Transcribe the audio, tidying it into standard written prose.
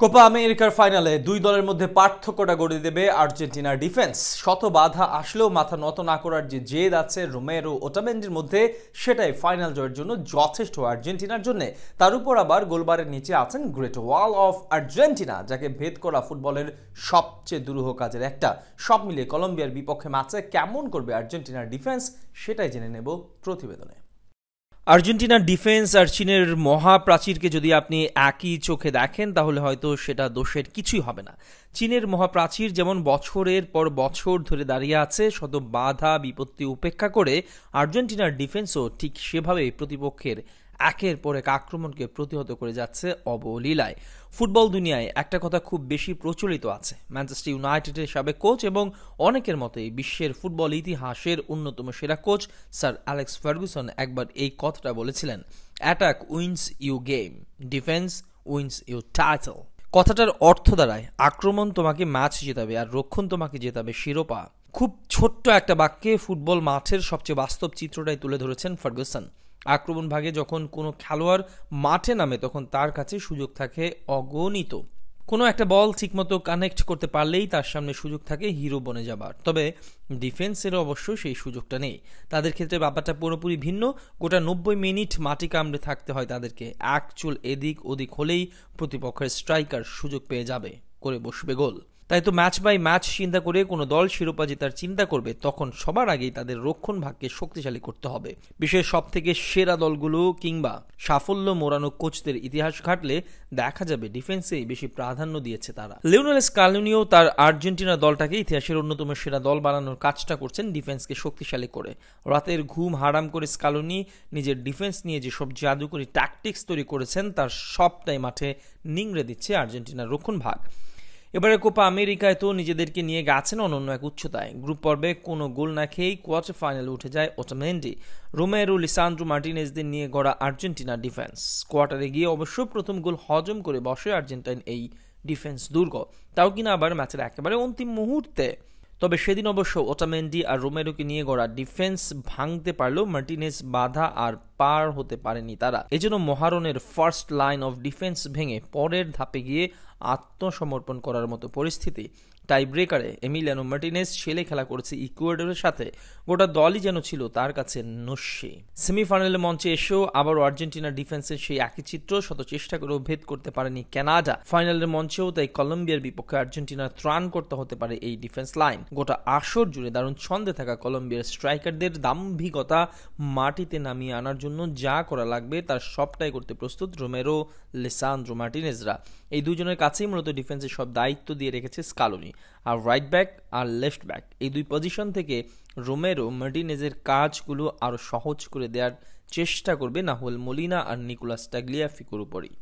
Copa আমেরিকার ফাইনালে দুই দলের মধ্যে পার্থক্যটা গড়ে দেবে আর্জেন্টিনার ডিফেন্স। শত বাধা আসলেও মাথা নত না করার যে জেদ আছে রোমেরো ওটামেন্ডির মধ্যে, সেটাই ফাইনাল জয়ের জন্য যথেষ্ট আর্জেন্টিনার জন্য। তার উপর আবার গোলবারের নিচে আছেন গ্রেট ওয়াল অফ আর্জেন্টিনা, যাকে ভেদ করা ফুটবলের সবচেয়ে দুরূহ কাজের একটা। সব মিলিয়ে কলম্বিয়ার বিপক্ষে ম্যাচে কেমন করবে আর্জেন্টিনার ডিফেন্স, সেটাই জেনে নেব প্রতিবেদনে। আর্জেন্টিনার ডিফেন্স আর চীনের মহাপ্রাচীরকে যদি আপনি একই চোখে দেখেন তাহলে হয়তো সেটা দোষের কিছুই হবে না। চীনের মহাপ্রাচীর যেমন বছরের পর বছর ধরে দাঁড়িয়ে আছে শত বাধা বিপত্তি উপেক্ষা করে, আর্জেন্টিনার ডিফেন্সও ঠিক সেভাবেই প্রতিপক্ষের একের পর এক আক্রমণকে প্রতিহত করে যাচ্ছে অবলীলায়। ফুটবল দুনিয়ায় একটা কথা খুব বেশি প্রচলিত আছে, ম্যানচেস্টার ইউনাইটেডের সাবেক কোচ এবং অনেকের মতেই বিশ্বের ফুটবল ইতিহাসের অন্যতম সেরা কোচ স্যার অ্যালেক্স ফার্গুসন একবার এই কথাটা বলেছিলেন, attack wins you game, defence wins you title. কথাটার অর্থ দাঁড়ায় আক্রমণ তোমাকে ম্যাচ জেতাবে আর রক্ষণ তোমাকে জেতাবে শিরোপা। খুব ছোট্ট একটা বাক্যে ফুটবল মাঠের সবচেয়ে বাস্তব চিত্রটাই তুলে ধরেছেন ফার্গুসন। আক্রমণ ভাগে যখন কোনো খেলোয়াড় মাঠে নামে তখন তার কাছে সুযোগ থাকে অগণিত। কোনো একটা বল ঠিকমতো কানেক্ট করতে পারলেই তার সামনে সুযোগ থাকে হিরো বনে যাবার। তবে ডিফেন্সেরও অবশ্য সেই সুযোগটা নেই। তাদের ক্ষেত্রে ব্যাপারটা পুরোপুরি ভিন্ন। গোটা 90 মিনিট মাটি কামড়ে থাকতে হয় তাদেরকে। এক চুল এদিক ওদিক হলেই প্রতিপক্ষের স্ট্রাইকার সুযোগ পেয়ে যাবে, করে বসবে গোল। তাই তো ম্যাচ বাই ম্যাচ চিন্তা করে কোনো দল শিরোপা জেতার চিন্তা করবে তখন সবার আগেই তাদের রক্ষণ ভাগকে শক্তিশালী করতে হবে। বিশ্বের সব থেকে সেরা দলগুলো কিংবা সাফল্য মোড়ানো কোচদের ইতিহাস ঘাটলে দেখা যাবে ডিফেন্সেই বেশি প্রাধান্য দিয়েছে তারা। লিওনেল স্কালোনিও তার আর্জেন্টিনা দলটাকে ইতিহাসের অন্যতম সেরা দল বানানোর কাজটা করছেন ডিফেন্সকে শক্তিশালী করে। রাতের ঘুম হারাম করে স্কালোনি নিজের ডিফেন্স নিয়ে যেসব জাদুকরী ট্যাকটিক্স তৈরি করেছেন তার সবটাই মাঠে নিংড়ে দিচ্ছে আর্জেন্টিনার রক্ষণ ভাগ। এবারে কোপা আমেরিকায় তো নিজেদেরকে নিয়ে গেছেন অনন্য এক উচ্চতায়। গ্রুপ পর্বে কোনো গোল না খেয়েই কোয়ার্টার ফাইনালে উঠে যায় ওটামেন্ডি। রোমেরো লিসান্দ্রো মার্টিনেজদের নিয়ে গড়া আর্জেন্টিনার ডিফেন্স কোয়ার্টারে গিয়ে অবশ্য প্রথম গোল হজম করে বসে আর্জেন্টাইন এই ডিফেন্স দুর্গ, তাও কিনা আবার ম্যাচের একেবারে অন্তিম মুহূর্তে। তবে সেদিন অবশ্য ওটামেন্ডি আর রোমেরোকে নিয়ে গড়া ডিফেন্স ভাঙতে পারলেও মার্টিনেজ বাধা আর পার হতে পারেনি তারা। এজন্য মহারণের ফার্স্ট লাইন অফ ডিফেন্স ভেঙে পরের ধাপে গিয়ে আত্মসমর্পণ করার মতো পরিস্থিতি। টাই ব্রেকারে এমিলিয়ানো মার্টিনেজ ছেলে খেলা করেছে ইকুয়েডরের সাথে। গোটা দলই যেন ছিল তার কাছে নস্যি। সেমিফাইনালের মঞ্চে এসেও আবারও আর্জেন্টিনার ডিফেন্সের সেই একই চিত্র, শত চেষ্টা করেও ভেদ করতে পারেনি কানাডা। ফাইনালের মঞ্চেও তাই কলম্বিয়ার বিপক্ষে আর্জেন্টিনার ত্রাণ করতে হতে পারে এই ডিফেন্স লাইন। গোটা আসর জুড়ে দারুণ ছন্দে থাকা কলম্বিয়ার স্ট্রাইকারদের দাম্ভিকতা মাটিতে নামিয়ে আনার জন্য যা করা লাগবে তার সবটাই করতে প্রস্তুত রোমেরো লিসান্দ্রো মার্টিনেজরা। এই দুজনের কাছেই মূলত ডিফেন্সের সব দায়িত্ব দিয়ে রেখেছে স্কালোনি। আর রাইট ব্যাক আর লেফট ব্যাক এই দুই পজিশন থেকে রোমেরো মার্টিনেজের কাজগুলো আরো সহজ করে দেওয়ার চেষ্টা করবে নাহুয়েল মোলিনা আর নিকোলাস টাগলিয়াফিকোর উপরই।